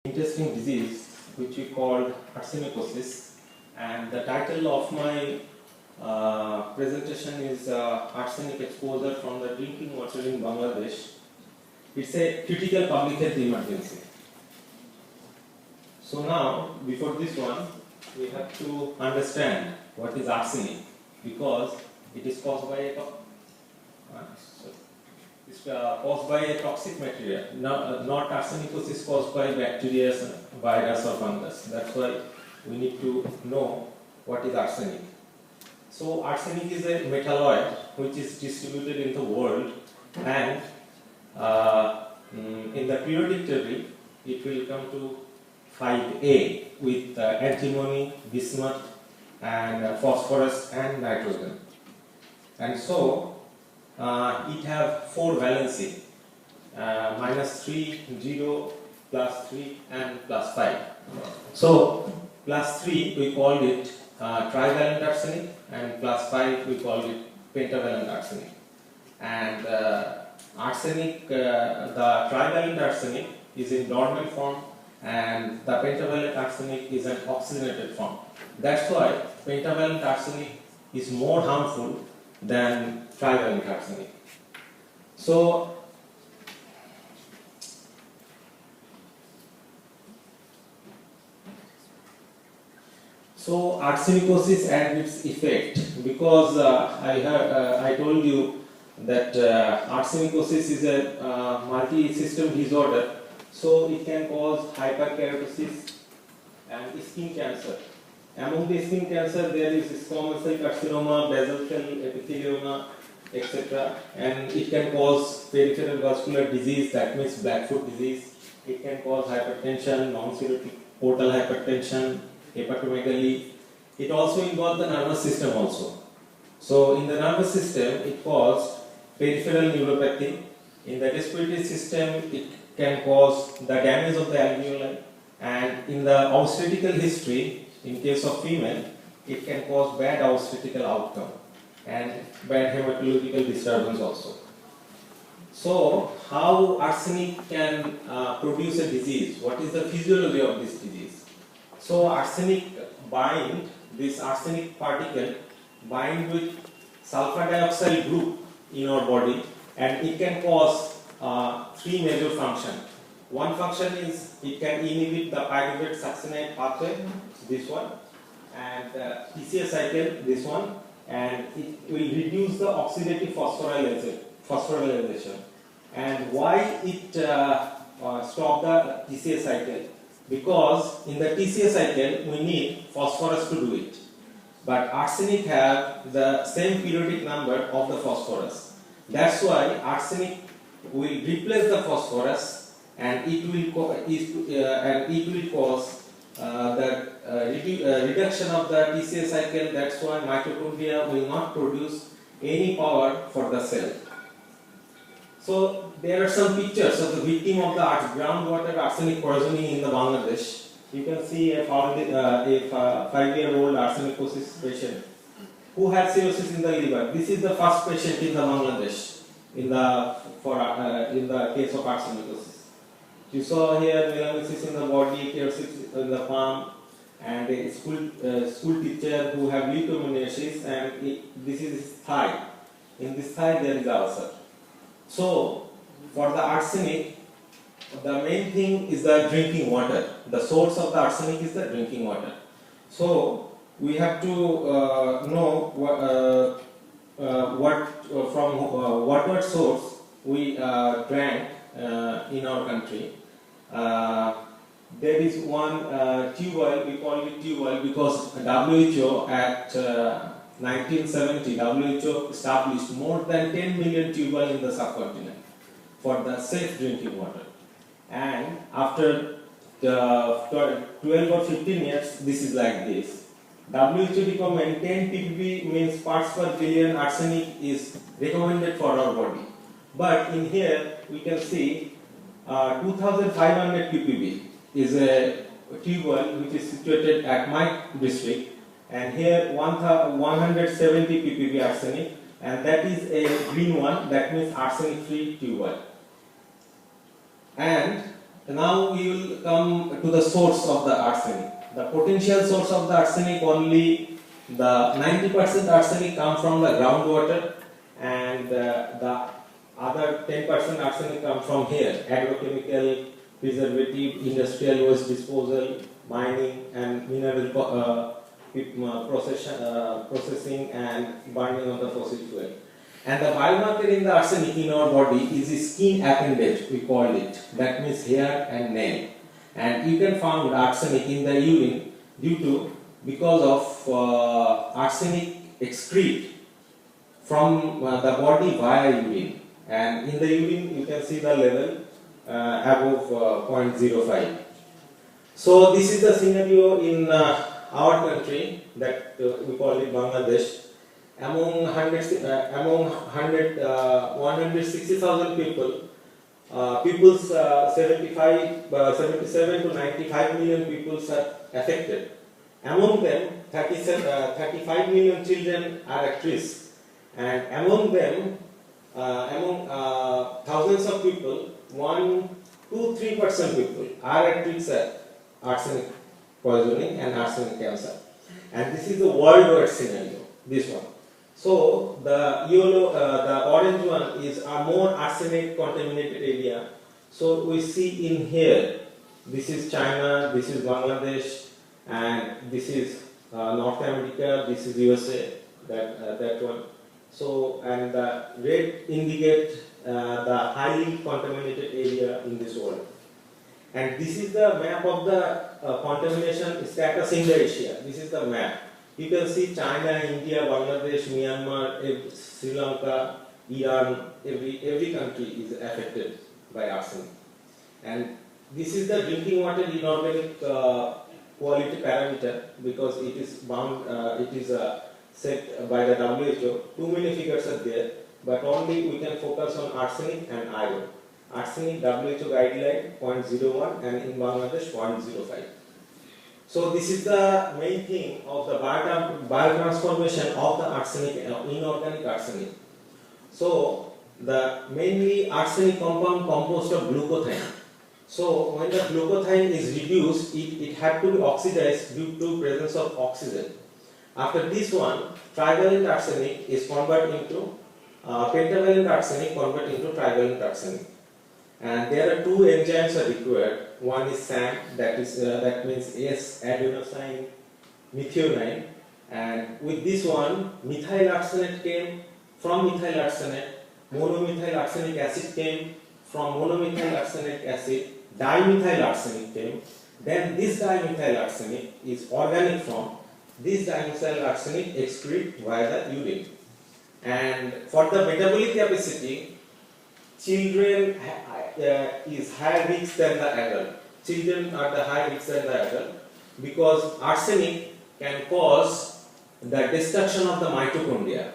interesting disease which we called arsenocosis, and the title of my presentation is arsenic exposure from the drinking water in Bangladesh. It's a critical public health emergency. So now, before this one, we have to understand what is arsenic, because it is caused by a toxic material. Not arsenicosis caused by bacteria, virus or fungus. That's why we need to know what is arsenic. So arsenic is a metalloid which is distributed in the world, and in the periodic table it will come to 5A with antimony, bismuth, and phosphorus and nitrogen. And so it have 4 valency, -3, 0, +3 and +5. So +3 we called it trivalent arsenic, and +5 we called it pentavalent arsenic. And arsenic, the trivalent arsenic is in dormant form, and the pentavalent arsenic is an oxygenated form. That's why pentavalent arsenic is more harmful than trivalent arsenic. So arsenicosis and its effect, because I told you that arsenicosis is a multi-system disorder, so it can cause hyperkeratosis and skin cancer. Among the skin cancer, there is squamous cell carcinoma, basal cell epithelioma, etc. And it can cause peripheral vascular disease, that means Blackfoot disease. It can cause hypertension, non-cirrhotic portal hypertension, hepatomegaly. It also involves the nervous system also. So in the nervous system, it caused peripheral neuropathy. In the respiratory system, it can cause the damage of the alveoli. And in the obstetrical history, in case of female, it can cause bad obstetrical outcome and bad hematological disturbance also. So, how arsenic can produce a disease? What is the physiology of this disease? So, arsenic this arsenic particle bind with sulfur dioxide group in our body, and it can cause 3 major functions. One function is it can inhibit the pyruvate succinate pathway, this one, and TCA cycle, this one, and it will reduce the oxidative phosphorylation. And why it stop the TCA cycle? Because in the TCA cycle we need phosphorus to do it, but arsenic have the same periodic number of the phosphorus. That's why arsenic will replace the phosphorus, and it will cause the reduction of the TCA cycle. That's why mitochondria will not produce any power for the cell. So there are some pictures of the victim of the groundwater arsenic poisoning in the Bangladesh. You can see a 5-year-old arsenicosis patient who had cirrhosis in the liver. This is the first patient in the Bangladesh in the case of arsenicosis. You saw here melanosis in the body, keratosis in the palm, and a school teacher who have leishmaniasis, and this is his thigh. In this thigh there is ulcer. So for the arsenic, the main thing is the drinking water. The source of the arsenic is the drinking water. So we have to know from water source we drank in our country. There is one tube oil, we call it tube oil because WHO at 1970, WHO established more than 10 million tube oil in the subcontinent for the safe drinking water. And after 12 or 15 years, this is like this. WHO recommend 10 ppb means parts per billion arsenic is recommended for our body. But in here we can see 2500 ppb is a tube oil which is situated at my district, and here 170 ppb arsenic, and that is a green one, that means arsenic free tube oil. And now we will come to the source of the arsenic. The potential source of the arsenic, only the 90% arsenic come from the groundwater, and the other 10% arsenic come from here: agrochemical, preservative, industrial waste disposal, mining, and mineral processing and burning of the fossil fuel. And the biomarker in the arsenic in our body is a skin appendage, we call it. That means hair and nail. And you can find arsenic in the urine because of arsenic excrete from the body via urine. And in the urine you can see the level above 0.05. So this is the scenario in our country, that we call it Bangladesh. Among 160,000 people, 77 to 95 million people are affected. Among them, 35 million children are at risk, and among them, thousands of people, 1-3% people are at risk of arsenic poisoning and arsenic cancer. And this is the worldwide scenario, this one. So the yellow, the orange one is a more arsenic contaminated area. So we see in here, this is China, this is Bangladesh, and this is North America, this is USA, that one. So, and the red indicate the highly contaminated area in this world. And this is the map of the contamination status in the Asia. This is the map. You can see China, India, Bangladesh, Myanmar, Sri Lanka, Iran, every country is affected by arsenic. And this is the drinking water inorganic quality parameter, because it is bound, it is set by the WHO. Too many figures are there, but only we can focus on arsenic and iron. Arsenic WHO guideline 0.01 and in Bangladesh 0.05. So this is the main thing of the biotransformation of the arsenic, inorganic arsenic. So the mainly arsenic compound composed of glucothione. So when the glucothione is reduced, it had to be oxidized due to presence of oxygen. After this one, trivalent arsenic is converted into pentavalent arsenic converted into trivalent arsenic. And there are two enzymes are required. One is SAM, that means S-adenosine methionine, and with this one, methyl arsenate came from methyl arsenate, monomethyl arsenic acid came from monomethyl arsenic acid, dimethyl arsenic came. Then this dimethyl arsenic is organic form. This dimethyl arsenic excrete via the urine. And for the metabolic capacity, children is higher risk than the adult. Children are the high risk than the adult, because arsenic can cause the destruction of the mitochondria,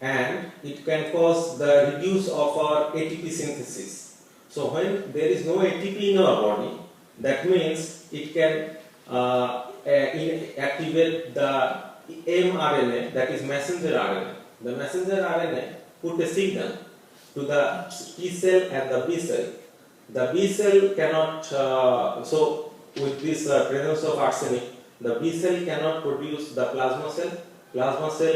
and it can cause the reduce of our ATP synthesis. So when there is no ATP in our body, that means it can activate the mRNA, that is messenger RNA. The messenger RNA put a signal to the T cell and the B cell. The B cell cannot, so with this presence of arsenic, the B cell cannot produce the plasma cell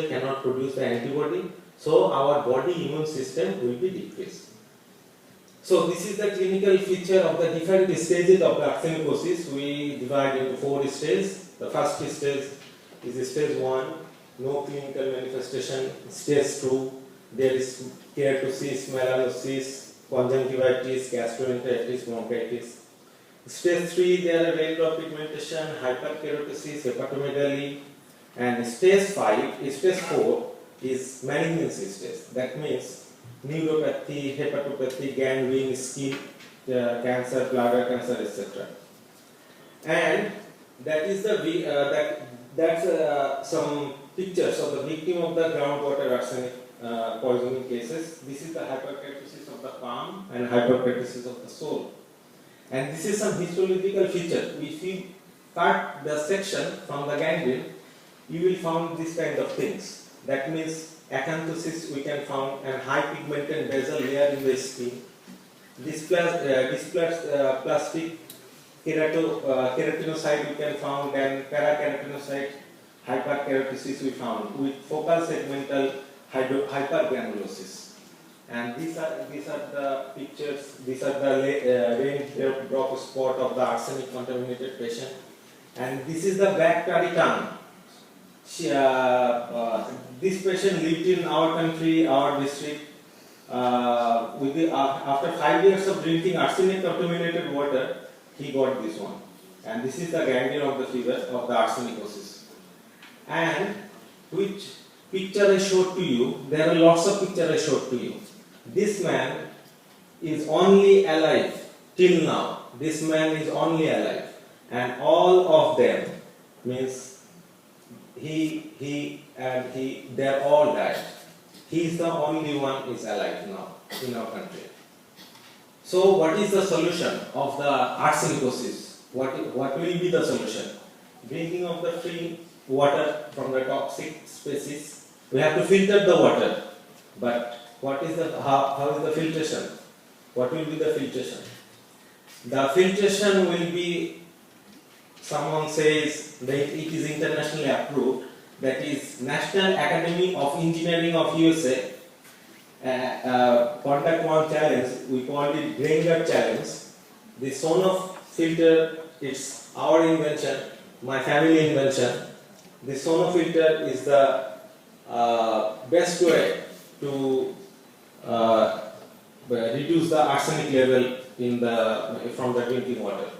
cannot produce the antibody, so our body immune system will be decreased. So this is the clinical feature of the different stages of the arsenicosis. We divide into 4 stages. The first stage is stage 1, no clinical manifestation. Stage 2, there is keratosis, melanosis, conjunctivitis, gastroenteritis, bronchitis. Stage 3, there are regular pigmentation, hyperkeratosis, hepatomegaly, and stage 4 is malignancy stage. That means neuropathy, hepatopathy, gangrene, skin cancer, bladder cancer, etc. And that is the that's some pictures of the victim of the groundwater arsenic poisoning cases. This is the hyperkeratosis of the palm and hyperkeratosis of the sole. And this is some histological feature. If you cut the section from the gangrene, you will find this kind of things. That means acanthosis we can find, and high pigmented basal layer in the skin. Dysplastic keratinocyte we can found, and parakeratinocyte hyperkeratosis we found with focal segmental hypergranulosis. And these are the pictures. These are the raindrop spot of the arsenic contaminated patient. And this is the black tarry tongue. This patient lived in our country, our district. After 5 years of drinking arsenic contaminated water, he got this one. And this is the ganglion of the fever of the arsenocosis. And which picture I showed to you, there are lots of pictures I showed to you. This man is only alive till now. This man is only alive. And all of them means they're all died. He is the only one is alive now in our country. So what is the solution of the arsenocosis? What will be the solution? Drinking of the free water from the toxic species. We have to filter the water. But what is how is the filtration? What will be the filtration? The filtration will be, someone says that it is internationally approved, that is National Academy of Engineering of USA conduct one challenge, we called it Granger challenge. The Sonoff filter, it's our invention, my family invention. The Sonoff filter is the best way to reduce the arsenic level from the drinking water.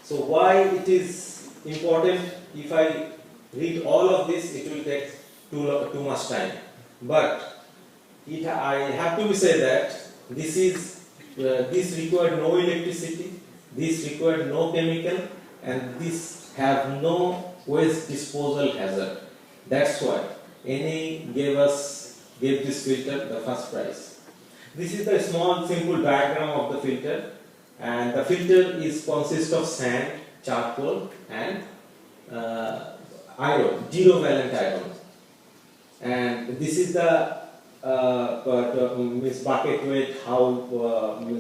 So why it is important? If I read all of this, it will take too much time. But I have to say that this required no electricity, this required no chemical, and this have no waste disposal hazard. That's why NA gave this filter the first prize. This is the small simple diagram of the filter, and the filter consists of sand, charcoal, and iron, zero valent iron. And this is the bucket weight, how many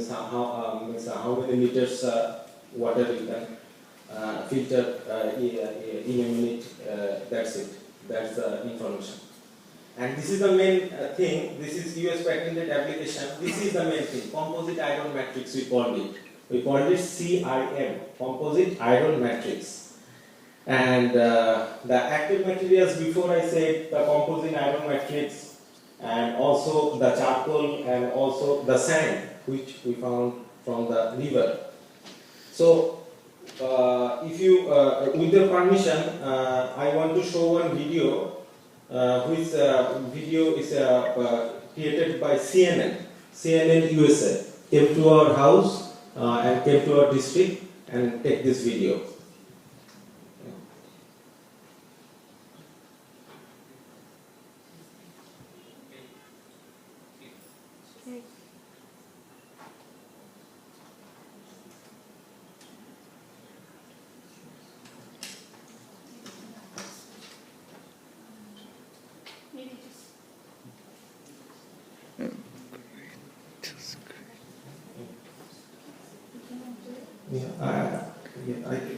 liters water you can filter in a minute. That's it. That's the information. And this is the main thing. This is US patented application. This is the main thing. Composite iron matrix we called it. We called it CIM, composite iron matrix. And the active materials, before I said the composite iron matrix, and also the charcoal, and also the sand which we found from the river. So if you with your permission, I want to show one video, which video is created by CNN USA. Came to our house and came to our district and take this video. I do.